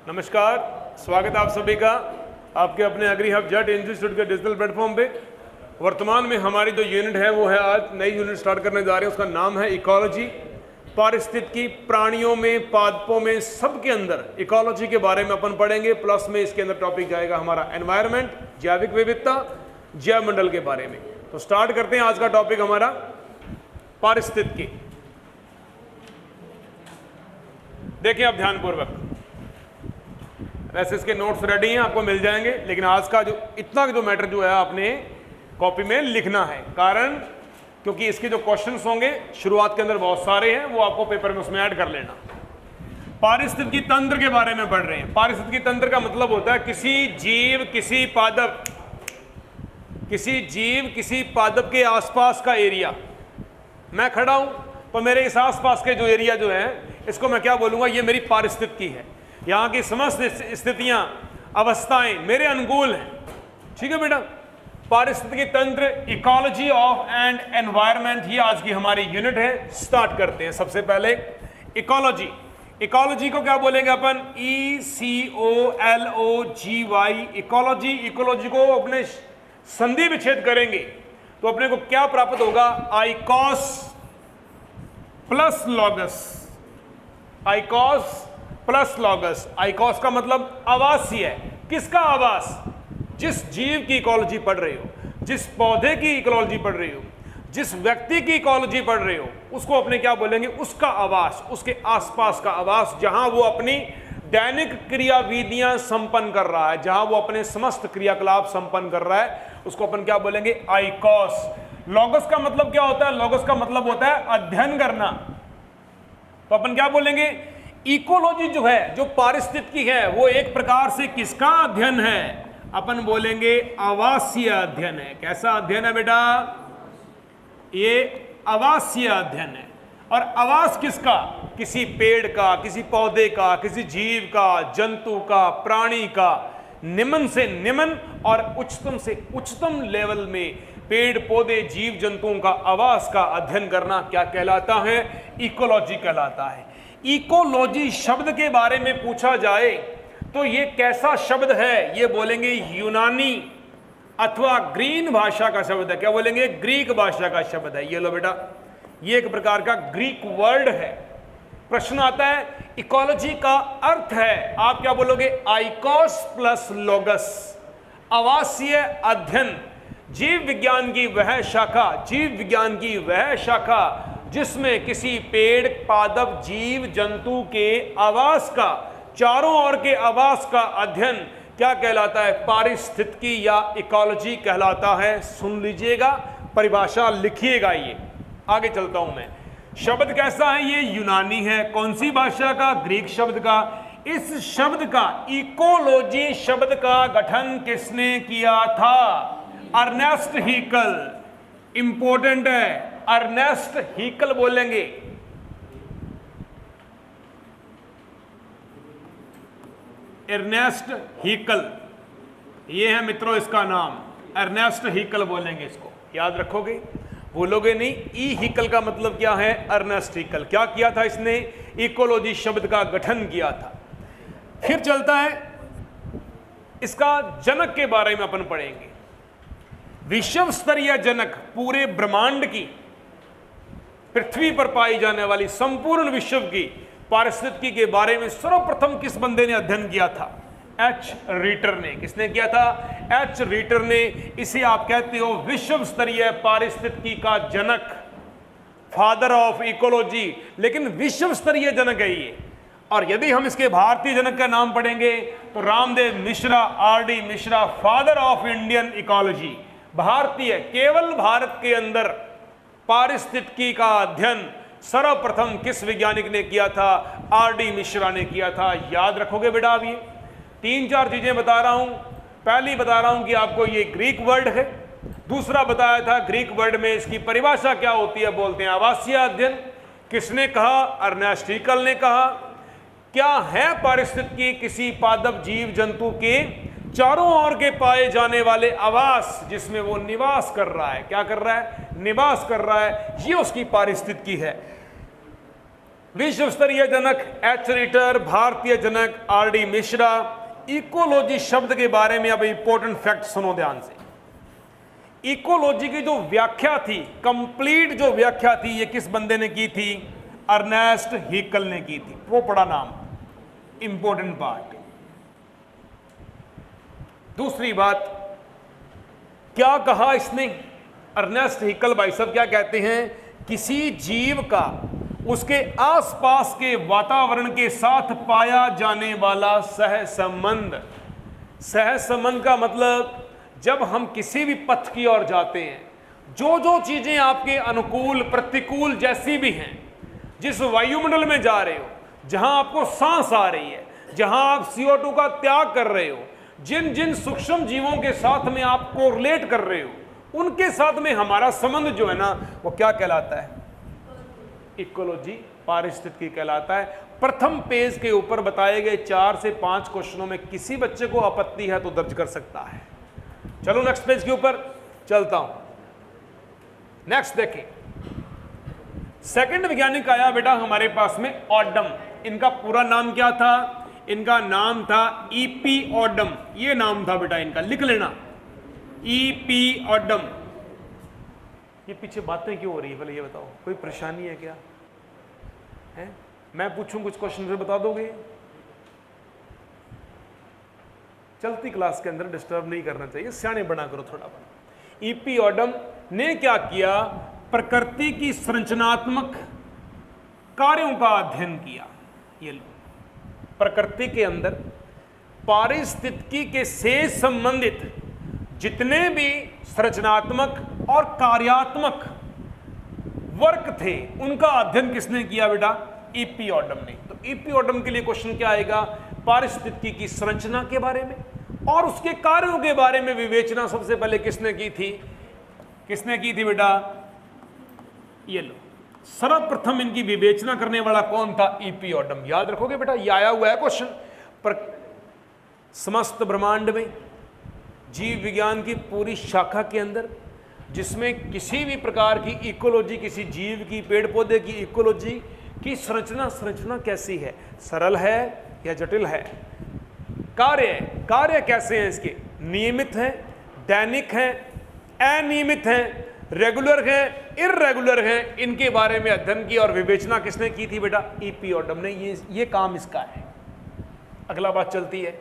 नमस्कार, स्वागत है आप सभी का आपके अपने एग्री हब जेट इंस्टीट्यूट के डिजिटल प्लेटफॉर्म पे। वर्तमान में हमारी जो यूनिट है वो है, आज नई यूनिट स्टार्ट करने जा रहे हैं, उसका नाम है इकोलॉजी। पारिस्थितिकी, प्राणियों में, पादपों में, सबके अंदर इकोलॉजी के बारे में अपन पढ़ेंगे। प्लस में इसके अंदर टॉपिक जाएगा हमारा एनवायरनमेंट, जैविक विविधता, जैव मंडल के बारे में। तो स्टार्ट करते हैं आज का टॉपिक हमारा पारिस्थितिकी। देखिए आप ध्यानपूर्वक, वैसे इसके नोट्स रेडी हैं, आपको मिल जाएंगे, लेकिन आज का जो इतना जो मैटर जो है आपने कॉपी में लिखना है। कारण क्योंकि इसके जो क्वेश्चंस होंगे शुरुआत के अंदर बहुत सारे हैं, वो आपको पेपर में उसमें ऐड कर लेना। पारिस्थितिकी तंत्र के बारे में पढ़ रहे हैं। पारिस्थितिकी तंत्र का मतलब होता है किसी जीव, किसी पादप के आसपास का एरिया। मैं खड़ा हूं तो मेरे इस आसपास के जो एरिया जो है, इसको मैं क्या बोलूंगा, ये मेरी पारिस्थितिकी है। यहाँ की समस्त स्थितियां, अवस्थाएं मेरे अनुकूल हैं। ठीक है बेटा। पारिस्थितिकी तंत्र, इकोलॉजी ऑफ एंड एनवायरनमेंट, ये आज की हमारी यूनिट है। स्टार्ट करते हैं। सबसे पहले इकोलॉजी। इकोलॉजी को क्या बोलेंगे अपन? ECOLOGY, ecology. इकोलॉजी को अपने संधि विच्छेद करेंगे तो अपने को क्या प्राप्त होगा? आइकोस प्लस लॉगस। आइकोस प्लस लॉगस। आइकोस का मतलब आवासीय है। किसका आवास? जिस जीव की इकोलॉजी पढ़ रहे हो, जिस पौधे की इकोलॉजी पढ़ रहे हो, जिस व्यक्ति की इकोलॉजी पढ़ रहे हो, उसको अपने क्या बोलेंगे? उसका आवास, उसके आसपास का आवास, जहां वो अपनी दैनिक क्रियाविधियां संपन्न कर रहा है, जहां वो अपने समस्त क्रियाकलाप संपन्न कर रहा है, उसको अपन क्या बोलेंगे? आइकोस। लॉगस का मतलब क्या होता है? लॉगस का मतलब होता है अध्ययन करना। तो अपन क्या बोलेंगे? इकोलॉजी जो है, जो पारिस्थितिकी है, वो एक प्रकार से किसका अध्ययन है? अपन बोलेंगे आवासीय अध्ययन है। कैसा अध्ययन है बेटा? ये आवासीय अध्ययन है। और आवास किसका? किसी पेड़ का, किसी पौधे का, किसी जीव का, जंतु का, प्राणी का, निम्न से निम्न और उच्चतम से उच्चतम लेवल में पेड़ पौधे, जीव जंतुओं का आवास का अध्ययन करना क्या कहलाता है? इकोलॉजी कहलाता है। इकोलॉजी शब्द के बारे में पूछा जाए तो ये कैसा शब्द है? ये बोलेंगे यूनानी अथवा ग्रीक भाषा का शब्द है। क्या बोलेंगे? ग्रीक भाषा का शब्द है। ये लो बेटा, ये एक प्रकार का ग्रीक वर्ड है। प्रश्न आता है इकोलॉजी का अर्थ है, आप क्या बोलोगे? आइकोस प्लस लॉगस। आवासीय अध्ययन, जीव विज्ञान की वह शाखा, जीव विज्ञान की वह शाखा जिसमें किसी पेड़, पादप, जीव जंतु के आवास का, चारों ओर के आवास का अध्ययन क्या कहलाता है? पारिस्थितिकी या इकोलॉजी कहलाता है। सुन लीजिएगा, परिभाषा लिखिएगा। ये आगे चलता हूं मैं। शब्द कैसा है? ये यूनानी है। कौन सी भाषा का? ग्रीक शब्द का। इस शब्द का, इकोलॉजी शब्द का गठन किसने किया था? Ernst Haeckel. इंपॉर्टेंट है, अर्नेस्ट हीकल बोलेंगे। अर्नेस्ट हीकल, ये है मित्रों इसका नाम। अर्नेस्ट हीकल बोलेंगे इसको, याद रखोगे, भूलोगे नहीं। ई हीकल का मतलब क्या है? Ernst Haeckel. क्या किया था इसने? इकोलॉजी शब्द का गठन किया था। फिर चलता है, इसका जनक के बारे में अपन पढ़ेंगे। विश्व स्तरीय जनक, पूरे ब्रह्मांड की, पृथ्वी पर पाई जाने वाली संपूर्ण विश्व की पारिस्थितिकी के बारे में सर्वप्रथम किस बंदे ने अध्ययन किया था? एच रीटर ने। किसने किया था? एच रीटर ने। इसे आप कहते हो विश्व स्तरीय पारिस्थितिकी का जनक, फादर ऑफ इकोलॉजी। लेकिन विश्व स्तरीय जनक है ये। और यदि हम इसके भारतीय जनक का नाम पढ़ेंगे तो Ramdev Mishra, RD Mishra, father of Indian ecology. भारतीय, केवल भारत के अंदर पारिस्थितिकी का अध्ययन सर्वप्रथम किस वैज्ञानिक ने किया था? RD मिश्रा ने किया था। याद रखोगे बेटा। अब ये 3-4 चीजें बता रहा हूं। पहली बता रहा हूं कि आपको ये ग्रीक वर्ड है। दूसरा बताया था ग्रीक वर्ड में इसकी परिभाषा क्या होती है, बोलते हैं आवासीय अध्ययन। किसने कहा? अर्नेस्ट हीकल ने कहा। क्या है पारिस्थितिकी? किसी पादप, जीव जंतु के चारों ओर के पाए जाने वाले आवास जिसमें वो निवास कर रहा है। क्या कर रहा है? निवास कर रहा है। ये उसकी पारिस्थितिकी है। विश्व स्तरीय जनक एच रिटर, भारतीय जनक आर डी मिश्रा। इकोलॉजी शब्द के बारे में अब इंपॉर्टेंट फैक्ट सुनो ध्यान से। इकोलॉजी की जो व्याख्या थी, कंप्लीट जो व्याख्या थी, ये किस बंदे ने की थी? अर्नेस्ट हीकल ने की थी। वो पड़ा नाम, इंपॉर्टेंट पार्ट। दूसरी बात, क्या कहा इसने? अर्नेस्ट हीकल भाई साहब क्या कहते हैं? किसी जीव का उसके आसपास के वातावरण के साथ पाया जाने वाला सहसंबंध। सहसंबंध का मतलब जब हम किसी भी पथ की ओर जाते हैं, जो जो चीजें आपके अनुकूल प्रतिकूल जैसी भी हैं, जिस वायुमंडल में जा रहे हो, जहां आपको सांस आ रही है, जहां आप CO2 का त्याग कर रहे हो, जिन जिन सूक्ष्म जीवों के साथ में आप कोरिलेट कर रहे हो, उनके साथ में हमारा संबंध जो है ना, वो क्या कहलाता है? इकोलॉजी, पारिस्थितिकी कहलाता है। प्रथम पेज के ऊपर बताए गए 4 से 5 क्वेश्चनों में किसी बच्चे को आपत्ति है तो दर्ज कर सकता है। चलो नेक्स्ट पेज के ऊपर चलता हूं। नेक्स्ट देखें, सेकंड वैज्ञानिक आया बेटा हमारे पास में, ऑडम। इनका पूरा नाम क्या था? इनका नाम था E.P. ऑडम। ये नाम था बेटा इनका, लिख लेना, E.P. ऑडम। ये पीछे बातें क्यों हो रही है पहले ये बताओ, कोई परेशानी है क्या? है? मैं पूछूं कुछ क्वेश्चन फिर बता दोगे? चलती क्लास के अंदर डिस्टर्ब नहीं करना चाहिए, सियाने बना करो थोड़ा बड़ा। E.P. ऑडम ने क्या किया? प्रकृति की संरचनात्मक कार्यों का अध्ययन किया। ये लो, प्रकृति के अंदर पारिस्थितिकी के से संबंधित जितने भी संरचनात्मक और कार्यात्मक वर्क थे, उनका अध्ययन किसने किया बेटा? E.P. ऑडम ने। तो E.P. ऑडम के लिए क्वेश्चन क्या आएगा? पारिस्थितिकी की संरचना के बारे में और उसके कार्यों के बारे में विवेचना सबसे पहले किसने की थी? किसने की थी बेटा? ये लो, सर्वप्रथम इनकी विवेचना करने वाला कौन था? E.P. ऑडम। याद रखोगे बेटा, ये आया हुआ है क्वेश्चन। पर समस्त ब्रह्मांड में जीव विज्ञान की पूरी शाखा के अंदर, जिसमें किसी भी प्रकार की इकोलॉजी, किसी जीव की, पेड़ पौधे की इकोलॉजी की संरचना कैसी है? सरल है या जटिल है? कार्य कैसे हैं इसके? नियमित हैं, दैनिक हैं, अनियमित हैं, रेगुलर हैं, इर्रेगुलर हैं? इनके बारे में अध्ययन किया और विवेचना किसने की थी बेटा? E.P. ऑडम ने। ये काम इसका है। अगला बात चलती है,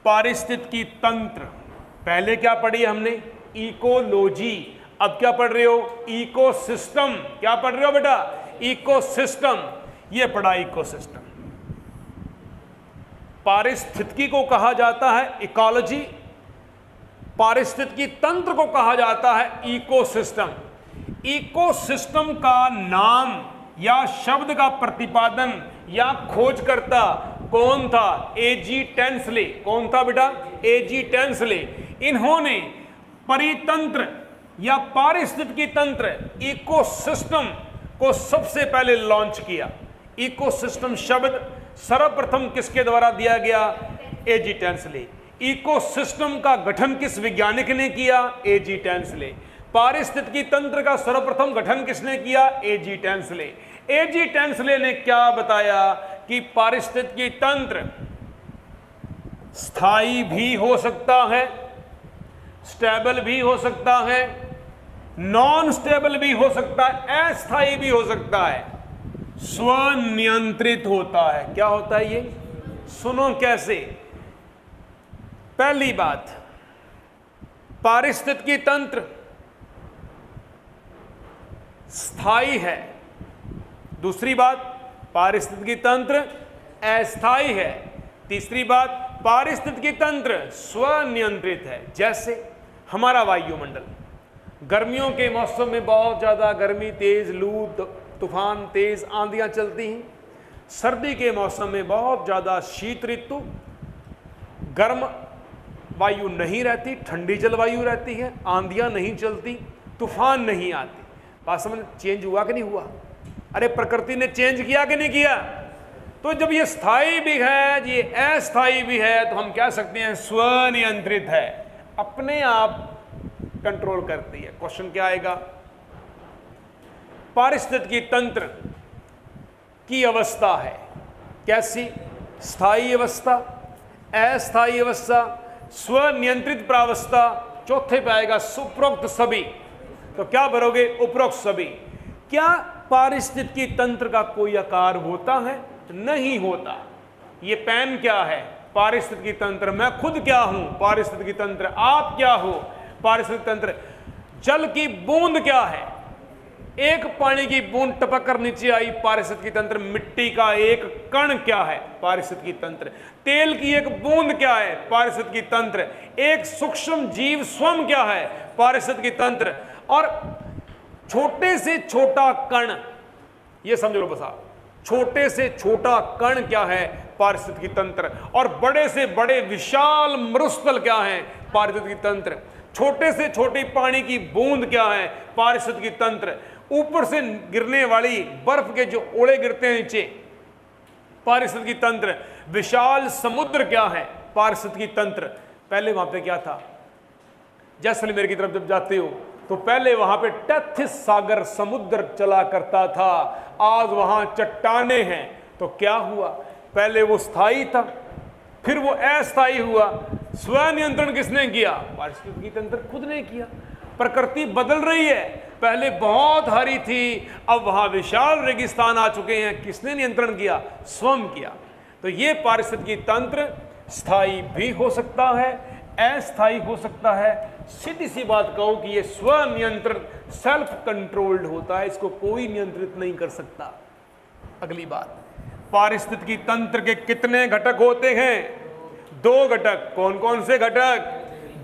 पारिस्थितिकी तंत्र। पहले क्या पढ़ी हमने? इकोलॉजी। अब क्या पढ़ रहे हो? इकोसिस्टम। क्या पढ़ रहे हो बेटा? इकोसिस्टम। ये पढ़ा इकोसिस्टम। पारिस्थितिकी को कहा जाता है इकोलॉजी, पारिस्थितिकी तंत्र को कहा जाता है इकोसिस्टम। इकोसिस्टम का नाम या शब्द का प्रतिपादन या खोजकर्ता कौन था? A.G. टेंसले। कौन था बेटा? A.G. टेंसले। इन्होंने परितंत्र या पारिस्थितिकी तंत्र, इकोसिस्टम को सबसे पहले लॉन्च किया। इकोसिस्टम शब्द सर्वप्रथम किसके द्वारा दिया गया? A.G. टेंसले। इकोसिस्टम का गठन किस वैज्ञानिक ने किया? A.G. टेंसले। पारिस्थितिकी तंत्र का सर्वप्रथम गठन किसने किया? A.G. टेंसले। A.G. टेंसले ने क्या बताया कि पारिस्थितिकी तंत्र स्थायी भी हो सकता है, स्टेबल भी हो सकता है, नॉन स्टेबल भी हो सकता है, अस्थायी भी हो सकता है, स्वनियंत्रित होता है। क्या होता है ये? सुनो कैसे। पहली बात, पारिस्थितिकी तंत्र स्थायी है। दूसरी बात, पारिस्थितिकी तंत्र अस्थायी है। तीसरी बात, पारिस्थितिकी तंत्र स्वनियंत्रित है। जैसे हमारा वायुमंडल, गर्मियों के मौसम में बहुत ज़्यादा गर्मी, तेज लू, तूफान, तेज आंधियां चलती हैं। सर्दी के मौसम में बहुत ज़्यादा शीत ऋतु, गर्म वायु नहीं रहती, ठंडी जलवायु रहती है, आंधियां नहीं चलती, तूफान नहीं आती। बात समझ चेंज हुआ कि नहीं हुआ? अरे प्रकृति ने चेंज किया कि नहीं किया? तो जब ये स्थायी भी है, ये अस्थायी भी है, तो हम कह सकते हैं स्वनियंत्रित है, अपने आप कंट्रोल करती है। क्वेश्चन क्या आएगा? पारिस्थितिकी तंत्र की अवस्था है। कैसी? स्थायी अवस्था, अस्थायी अवस्था, स्वनियंत्रित प्रावस्था, चौथे पे आएगा उपरोक्त सभी। तो क्या भरोगे? उपरोक्त सभी। क्या पारिस्थितिकी तंत्र का कोई आकार होता है? नहीं होता। ये पेन क्या है? पारिस्थितिकी तंत्र। मैं खुद क्या हूं? पारिस्थितिकी तंत्र। आप क्या हो? पारिस्थितिकी तंत्र। जल की बूंद क्या है? एक पानी की बूंद टपक कर नीचे आई, पारिस्थितिकी तंत्र। मिट्टी का एक कण क्या है? पारिस्थितिकी तंत्र। तेल की एक बूंद क्या है? पारिस्थितिकी तंत्र। एक सूक्ष्म जीव स्वयं क्या है? पारिस्थितिकी तंत्र। और छोटे से छोटा कण, ये समझ लो बस आप, छोटे से छोटा कण क्या है? पारिस्थितिकी तंत्र। और बड़े से बड़े विशाल मरुस्थल क्या है? पारिस्थितिकी तंत्र। छोटे से छोटी पानी की बूंद क्या है? पारिस्थितिकी तंत्र। ऊपर से गिरने वाली बर्फ के जो ओले गिरते हैं नीचे, पारिस्थितिकी तंत्र। विशाल समुद्र क्या है? पारिस्थितिकी तंत्र। पहले वहां पे क्या था? जैसलमेर की तरफ जब जाते हो तो पहले वहां पे टेथिस सागर समुद्र चला करता था, आज वहां चट्टाने हैं। तो क्या हुआ? पहले वो स्थायी था, फिर वो अस्थायी हुआ। स्वनियंत्रण किसने किया? पारिस्थितिकी तंत्र खुद ने किया। प्रकृति बदल रही है, पहले बहुत हरी थी, अब वहां विशाल रेगिस्तान आ चुके हैं। किसने नियंत्रण किया? स्वयं किया। तो ये पारिस्थितिकी तंत्र स्थायी भी हो सकता है, अस्थायी हो सकता है। सीधी सी बात कहो कि ये स्वनियंत्रण, सेल्फ कंट्रोल्ड होता है, इसको कोई नियंत्रित नहीं कर सकता। अगली बात, पारिस्थितिकी तंत्र के कितने घटक होते हैं? 2 घटक। कौन कौन से घटक?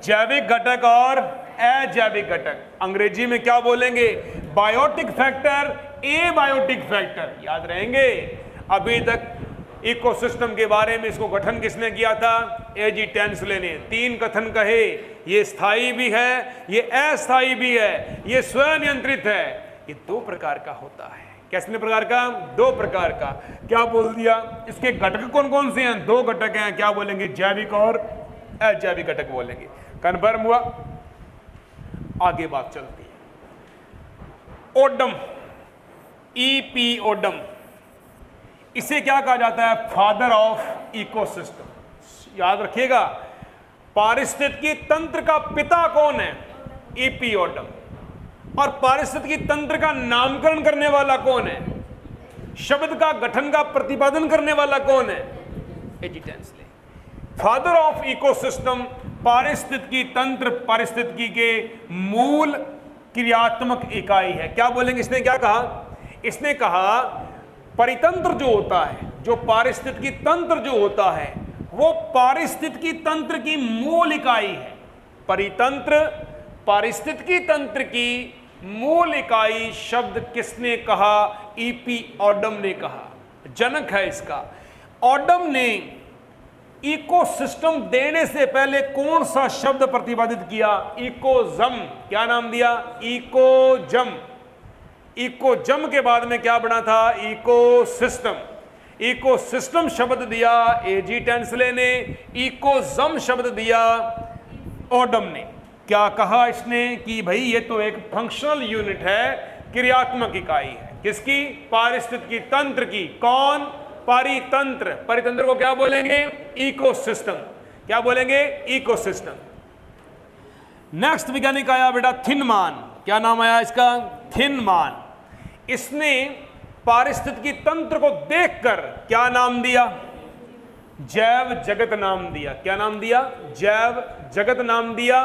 जैविक घटक और अजैविक घटक। अंग्रेजी में क्या बोलेंगे? Biotic factor, abiotic factor. याद रहेंगे? अभी तक इकोसिस्टम के बारे में इसको गठन किसने किया था? एजी टेंसले ने। 3 कथन कहे, ये स्थायी भी है, ये अस्थायी भी है, ये स्वनियंत्रित है। ये 2 प्रकार का होता है। कितने प्रकार का? 2 प्रकार का। क्या बोल दिया? इसके घटक कौन कौन से हैं? 2 घटक हैं। क्या बोलेंगे? जैविक और अजैविक घटक बोलेंगे। कन्फर्म हुआ? आगे बात चलती है। ओडम, ईपी ओडम, इसे क्या कहा जाता है? Father of ecosystem. याद रखिएगा, पारिस्थितिकी तंत्र का पिता कौन है? EP Odum. और पारिस्थितिकी तंत्र का नामकरण करने वाला कौन है? शब्द का गठन का प्रतिपादन करने वाला कौन है? एजी टेंसले। फादर ऑफ इकोसिस्टम, पारिस्थितिकी तंत्र पारिस्थितिकी के मूल क्रियात्मक इकाई है। क्या बोलेंगे? इसने क्या कहा? इसने कहा परितंत्र जो होता है, जो पारिस्थितिकी तंत्र जो होता है, वो पारिस्थितिकी तंत्र की मूल इकाई है। परितंत्र पारिस्थितिकी तंत्र की मूल इकाई शब्द किसने कहा? ईपी ओडम ने कहा। जनक है इसका। ओडम ने इकोसिस्टम देने से पहले कौन सा शब्द प्रतिपादित किया? इकोजम। क्या नाम दिया? इकोजम। इकोजम के बाद में क्या बना था? इकोसिस्टम। इकोसिस्टम शब्द दिया एजी टेंसले ने, इकोजम शब्द दिया ओडम ने। क्या कहा इसने? कि भाई ये तो एक फंक्शनल यूनिट है, क्रियात्मक इकाई है। किसकी? पारिस्थितिकी तंत्र की। कौन? परितंत्र। परितंत्र को क्या बोलेंगे? इकोसिस्टम। क्या बोलेंगे? इकोसिस्टम। नेक्स्ट वैज्ञानिक आया बेटा थिनमान। क्या नाम आया इसका? थिनमान। इसने पारिस्थितिकी तंत्र को देखकर क्या नाम दिया? जैव जगत नाम दिया। क्या नाम दिया? जैव जगत नाम दिया।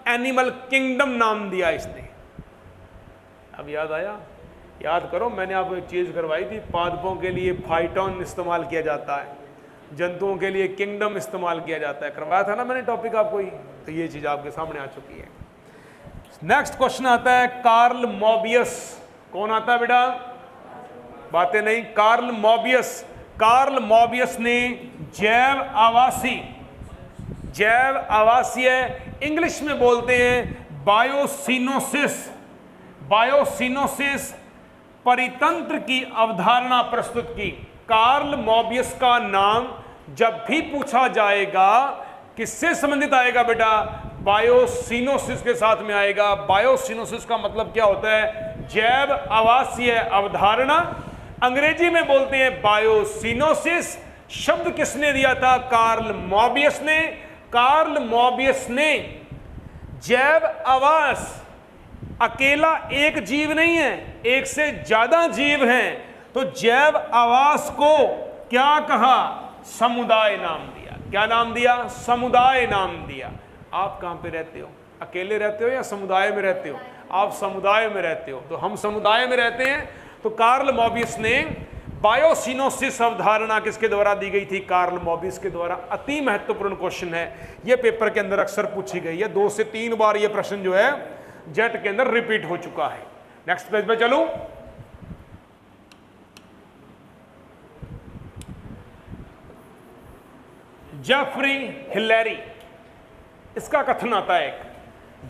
एनिमल किंगडम नाम दिया इसने। अब याद आया? याद करो, मैंने आपको एक चीज करवाई थी। पादपों के लिए फाइटोन इस्तेमाल किया जाता है, जंतुओं के लिए किंगडम इस्तेमाल किया जाता है। करवाया था ना मैंने टॉपिक आपको ही। तो ये चीज आपके सामने आ चुकी है। नेक्स्ट क्वेश्चन आता है कार्ल मोबियस। कौन आता है बेटा? बातें नहीं। Karl Mobius. कार्ल मोबियस ने जैव आवासीय इंग्लिश में बोलते हैं बायोसिनोसिस परितंत्र की अवधारणा प्रस्तुत की। कार्ल मोबियस का नाम जब भी पूछा जाएगा किससे संबंधित आएगा बेटा? बायोसिनोसिस के साथ में आएगा। बायोसिनोसिस का मतलब क्या होता है? जैव आवासीय अवधारणा अंग्रेजी में बोलते हैं बायोसिनोसिस। शब्द किसने दिया था? कार्ल मॉबियस ने। कार्ल मॉबियस ने जैव आवास, अकेला एक जीव नहीं है, एक से ज्यादा जीव हैं, तो जैव आवास को क्या कहा? समुदाय नाम दिया। क्या नाम दिया? समुदाय नाम दिया। आप कहां पे रहते हो? अकेले रहते हो या समुदाय में रहते हो? आप समुदाय में रहते हो, तो हम समुदाय में रहते हैं। तो कार्ल मॉबियस ने बायोसिनोसिस अवधारणा किसके द्वारा दी गई थी? कार्ल मॉबियस के द्वारा। अति महत्वपूर्ण क्वेश्चन है, यह पेपर के अंदर अक्सर पूछी गई है। 2 से 3 बार यह प्रश्न जो है जेट के अंदर रिपीट हो चुका है। नेक्स्ट पेज पे चलूं। जेफरी हिलेरी, इसका कथन आता है एक।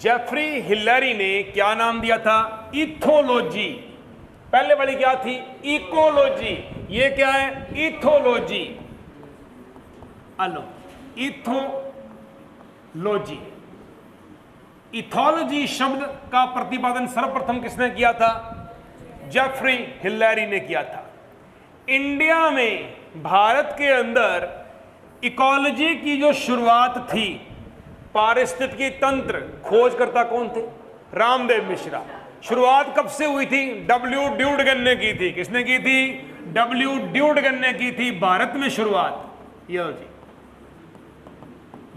जेफरी हिलेरी ने क्या नाम दिया था? इथोलॉजी। पहले वाली क्या थी? इकोलॉजी। ये क्या है? इथोलॉजी। अलो, इथोलॉजी। इथोलॉजी शब्द का प्रतिपादन सर्वप्रथम किसने किया था? जेफरी हिलेरी ने किया था। इंडिया में, भारत के अंदर इकोलॉजी की जो शुरुआत थी, पारिस्थितिकी तंत्र, खोजकर्ता कौन थे? रामदेव मिश्रा। शुरुआत कब से हुई थी? डब्ल्यू ड्यूडगन ने की थी। किसने की थी? डब्ल्यू ड्यूडगन ने की थी भारत में शुरुआत। ये जी,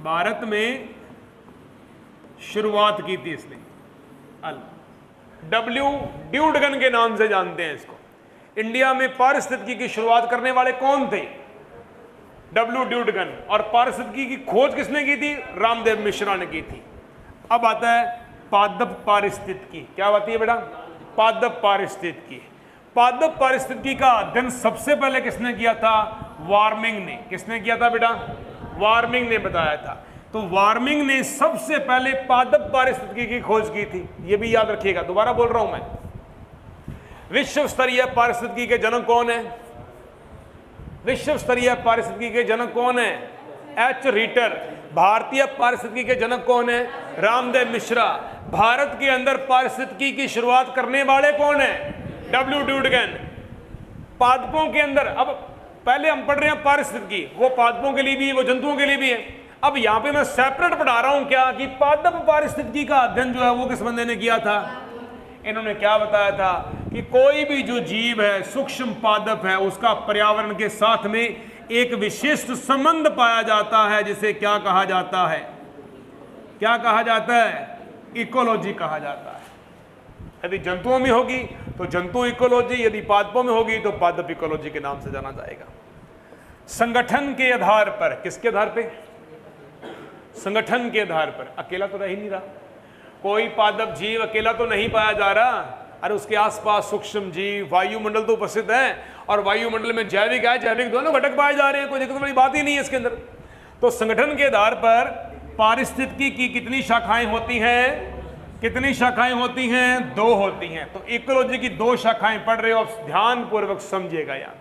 भारत में शुरुआत की थी इसने। डब्ल्यू ड्यूडगन के नाम से जानते हैं इसको। इंडिया में पारिस्थितिकी की शुरुआत करने वाले कौन थे? डब्ल्यू ड्यूडगन। और पारिस्थितिकी की खोज किसने की थी? रामदेव मिश्रा ने की थी। अब आता है पादप पारिस्थितिकी। क्या बात है बेटा? पादप पारिस्थितिकी। पादप पारिस्थितिकी का अध्ययन सबसे पहले किसने किया था? वार्मिंग ने। किसने किया था बेटा? वार्मिंग ने बताया था। तो वार्मिंग ने सबसे पहले पादप पारिस्थितिकी की खोज की थी। यह भी याद रखिएगा, दोबारा बोल रहा हूं मैं। विश्व स्तरीय पारिस्थितिकी के जनक कौन है? विश्व स्तरीय पारिस्थितिकी के जनक कौन है? एच रीटर। भारतीय पारिस्थितिकी के जनक कौन है? रामदेव मिश्रा। भारत के अंदर पारिस्थितिकी की शुरुआत करने वाले कौन है? डब्ल्यू ड्यूडगन। पादपों के अंदर, अब पहले हम पढ़ रहे हैं पारिस्थितिकी, वो पादपों के लिए भी है, वो जंतुओं के लिए भी है। अब यहां पे मैं सेपरेट पढ़ा रहा हूं क्या कि पादप पारिस्थितिकी का अध्ययन जो है वो किस बंदे ने किया था? इन्होंने क्या बताया था कि कोई भी जो जीव है, सूक्ष्म पादप है, उसका पर्यावरण के साथ में एक विशिष्ट संबंध पाया जाता है, जिसे क्या कहा जाता है? क्या कहा जाता है? इकोलॉजी कहा जाता है। यदि जंतुओं में होगी तो जंतु इकोलॉजी, यदि पादपों में होगी तो पादप इकोलॉजी के नाम से जाना जाएगा। संगठन के आधार पर, किसके आधार पे? संगठन के आधार पर। अकेला तो रह ही नहीं रहा, कोई पादप जीव अकेला तो नहीं पाया जा रहा। अरे उसके आसपास सूक्ष्म जीव, वायुमंडल तो उपस्थित है, और वायुमंडल में जैविक है, जैविक दोनों घटक पाए जा रहे हैं, कोई दिक्कत वाली बात ही नहीं है इसके अंदर। तो संगठन के आधार पर पारिस्थितिकी की कितनी शाखाएं होती हैं? कितनी शाखाएं होती हैं? 2 होती हैं। तो इकोलॉजी की 2 शाखाएं पढ़ रहे हो, अब ध्यान पूर्वक समझिएगा। याद,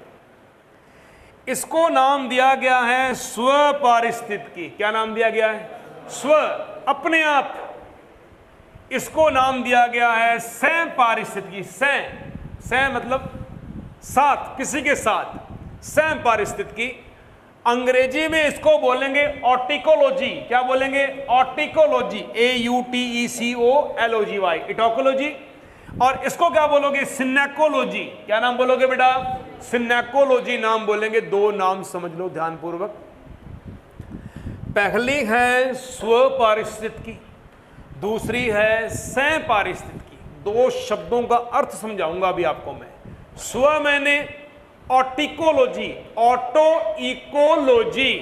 इसको नाम दिया गया है स्व पारिस्थितिकी। क्या नाम दिया गया है? स्व, अपने आप। इसको नाम दिया गया है सह पारिस्थितिकी। सह मतलब साथ, किसी के साथ। सह पारिस्थितिकी। अंग्रेजी में इसको बोलेंगे ऑटिकोलॉजी। क्या बोलेंगे? ऑटिकोलॉजी। AUTECOLOGY, इटोकोलॉजी। और इसको क्या बोलोगे? सिनेकोलॉजी। क्या नाम बोलोगे बेटा? सिनेकोलॉजी नाम बोलेंगे। 2 नाम समझ लो ध्यानपूर्वक। पहली है स्व पारिस्थितिकी, दूसरी है सह पारिस्थितिकी। 2 शब्दों का अर्थ समझाऊंगा अभी आपको मैं। स्व मैंने ऑटिकोलॉजी, ऑटो इकोलॉजी।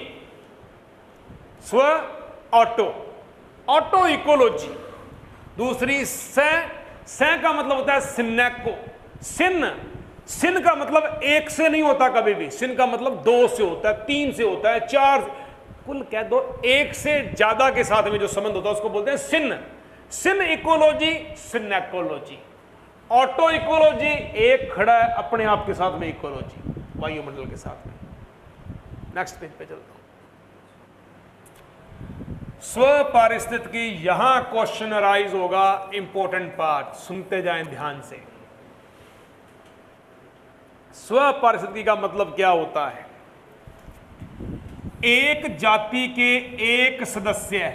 स्व ऑटो, ऑटो इकोलॉजी। दूसरी सह का मतलब होता है सिनेको। सिन का मतलब एक से नहीं होता कभी भी। सिन का मतलब 2 से होता है, 3 से होता है, 4, कुल कह दो 1 से ज्यादा के साथ में जो संबंध होता है उसको बोलते हैं सिन इकोलॉजी, सिनेकोलॉजी। ऑटो इकोलॉजी, एक खड़ा है अपने आप के साथ में इकोलॉजी, वायुमंडल के साथ में। नेक्स्ट पेज पे चलता हूं। स्व पारिस्थितिकी, यहां क्वेश्चन अराइज होगा, इंपॉर्टेंट पार्ट, सुनते जाएं ध्यान से। स्वपारिस्थितिकी का मतलब क्या होता है? एक जाति के एक सदस्य,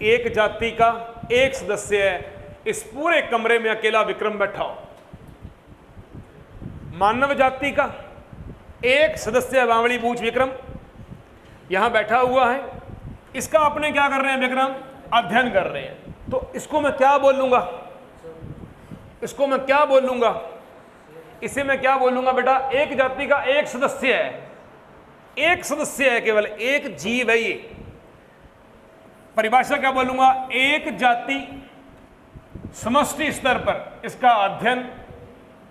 एक जाति का एक सदस्य है, इस पूरे कमरे में अकेला विक्रम बैठा हो। मानव जाति का एक सदस्य है बावली बूच विक्रम, यहां बैठा हुआ है। इसका अपने क्या कर रहे हैं विक्रम? अध्ययन कर रहे हैं। तो इसको मैं क्या बोलूंगा? इसको मैं क्या बोलूंगा? इसे मैं क्या बोलूंगा बेटा? एक जाति का एक सदस्य है, एक सदस्य है, केवल एक जीव है ये। परिभाषा क्या बोलूंगा? एक जाति समष्टि स्तर पर इसका अध्ययन,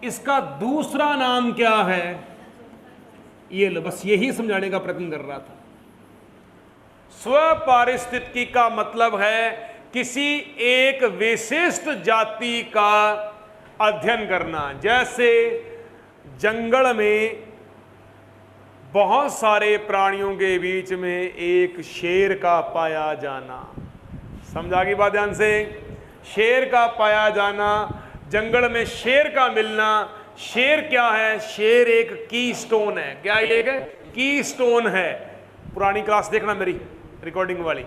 इसका दूसरा नाम क्या है? ये लो, बस यही समझाने का प्रयत्न कर रहा था। स्वपारिस्थितिकी का मतलब है किसी एक विशिष्ट जाति का अध्ययन करना। जैसे जंगल में बहुत सारे प्राणियों के बीच में एक शेर का पाया जाना, समझा की बात ध्यान से? शेर का पाया जाना, जंगल में शेर का मिलना। शेर क्या है? शेर एक की स्टोन है। क्या एक की स्टोन है? पुरानी क्लास देखना मेरी रिकॉर्डिंग वाली,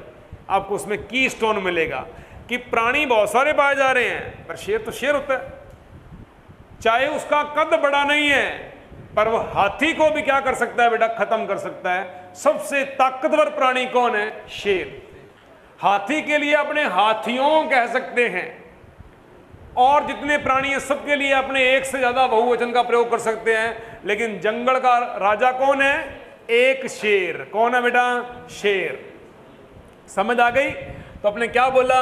आपको उसमें की स्टोन मिलेगा कि प्राणी बहुत सारे पाए जा रहे हैं पर शेर तो शेर होता है। चाहे उसका कद बड़ा नहीं है पर वह हाथी को भी क्या कर सकता है बेटा? खत्म कर सकता है। सबसे ताकतवर प्राणी कौन है? शेर। हाथी के लिए अपने हाथियों कह सकते हैं, और जितने प्राणी हैं सबके लिए अपने एक से ज्यादा बहुवचन का प्रयोग कर सकते हैं। लेकिन जंगल का राजा कौन है? एक शेर। कौन है बेटा? शेर। समझ आ गई? तो अपने क्या बोला?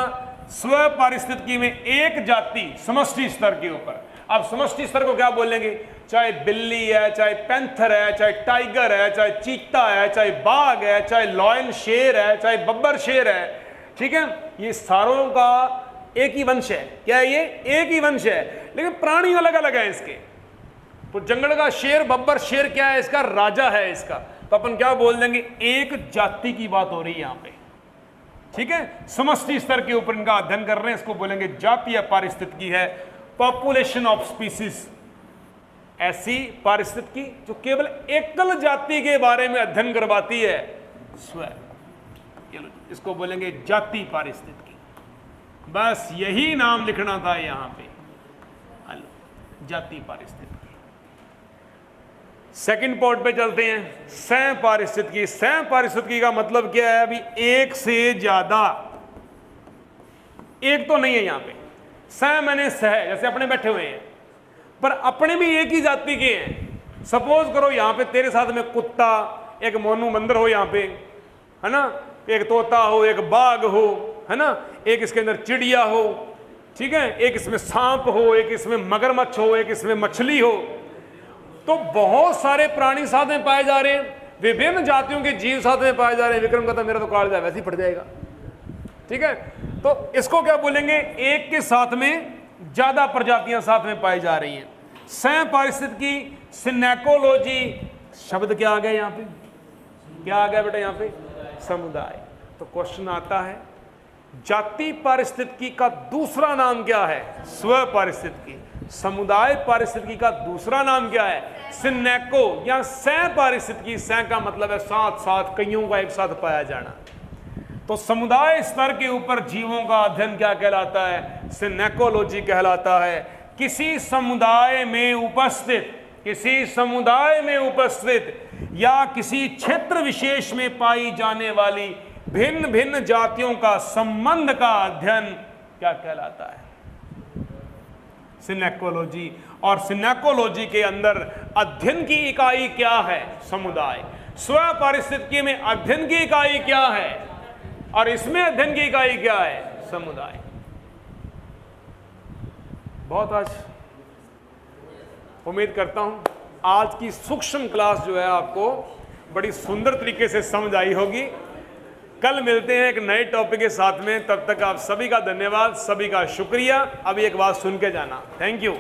स्वपारिस्थितिकी में एक जाति समष्टि स्तर के ऊपर। अब समष्टि स्तर को क्या बोलेंगे? चाहे बिल्ली है, चाहे पैंथर है, चाहे टाइगर है, चाहे चीता है, चाहे बाघ है, चाहे लॉयन शेर है, चाहे बब्बर शेर है, ठीक है? ये सारों का एक ही वंश है। क्या है ये? एक ही वंश है, लेकिन प्राणी अलग अलग है इसके। तो जंगल का शेर, बब्बर शेर क्या है? इसका राजा है इसका। तो अपन क्या बोल देंगे? एक जाति की बात हो रही है यहां पे, ठीक है? समष्टि स्तर के ऊपर इनका अध्ययन कर रहे हैं, इसको बोलेंगे जातीय पारिस्थितिकी है। पॉपुलेशन ऑफ स्पीसीज, ऐसी पारिस्थितिकी जो केवल एकल जाति के बारे में अध्ययन करवाती है। इसको बोलेंगे जाति पारिस्थितिकी। बस यही नाम लिखना था यहां पे, जाति पारिस्थितिकी। सेकंड पॉइंट पे चलते हैं, सह पारिस्थितिकी। सह पारिस्थितिकी का मतलब क्या है? अभी एक से ज्यादा, एक तो नहीं है यहां पे। सह मैंने सह, जैसे अपने बैठे हुए हैं पर अपने भी एक ही जाति के हैं। सपोज करो यहां पे तेरे साथ में कुत्ता, एक मोनू बंदर हो यहां पे, है ना, एक तोता हो, एक बाघ हो, है ना, एक इसके अंदर चिड़िया हो, ठीक है, एक इसमें सांप हो, एक इसमें मगरमच्छ हो, एक इसमें मछली हो। तो बहुत सारे प्राणी साथ में पाए जा रहे हैं, विभिन्न जातियों के जीव साथ में पाए जा रहे हैं। विक्रम कहता मेरा तो कालजा वैसे ही फट जाएगा, ठीक है? तो इसको क्या बोलेंगे? एक के साथ में ज्यादा प्रजातियां साथ में पाई जा रही हैं। सह पारिस्थितिकी, सिनेकोलॉजी, शब्द क्या आ गया यहां पे? क्या आ गया बेटा यहां पे? समुदाय। तो क्वेश्चन आता है जाति पारिस्थितिकी का दूसरा नाम क्या है? स्व पारिस्थितिकी। समुदाय पारिस्थितिकी का दूसरा नाम क्या है? सिनेको या सह पारिस्थितिकी। सह का मतलब है साथ साथ, कईयों का एक साथ पाया जाना। तो समुदाय स्तर के ऊपर जीवों का अध्ययन क्या कहलाता है? सिनेकोलॉजी कहलाता है। किसी समुदाय में उपस्थित, किसी समुदाय में उपस्थित या किसी क्षेत्र विशेष में पाई जाने वाली भिन्न भिन्न जातियों का संबंध का अध्ययन क्या कहलाता है? सिनेकोलॉजी। और सिनेकोलॉजी के अंदर अध्ययन की इकाई क्या है? समुदाय। स्व पारिस्थितिकी में अध्ययन की इकाई क्या है और इसमें अध्ययन की इकाई क्या है? समुदाय। बहुत आज उम्मीद करता हूं आज की सूक्ष्म क्लास जो है आपको बड़ी सुंदर तरीके से समझ आई होगी। कल मिलते हैं एक नए टॉपिक के साथ में, तब तक आप सभी का धन्यवाद, सभी का शुक्रिया। अभी एक बात सुन के जाना। Thank you.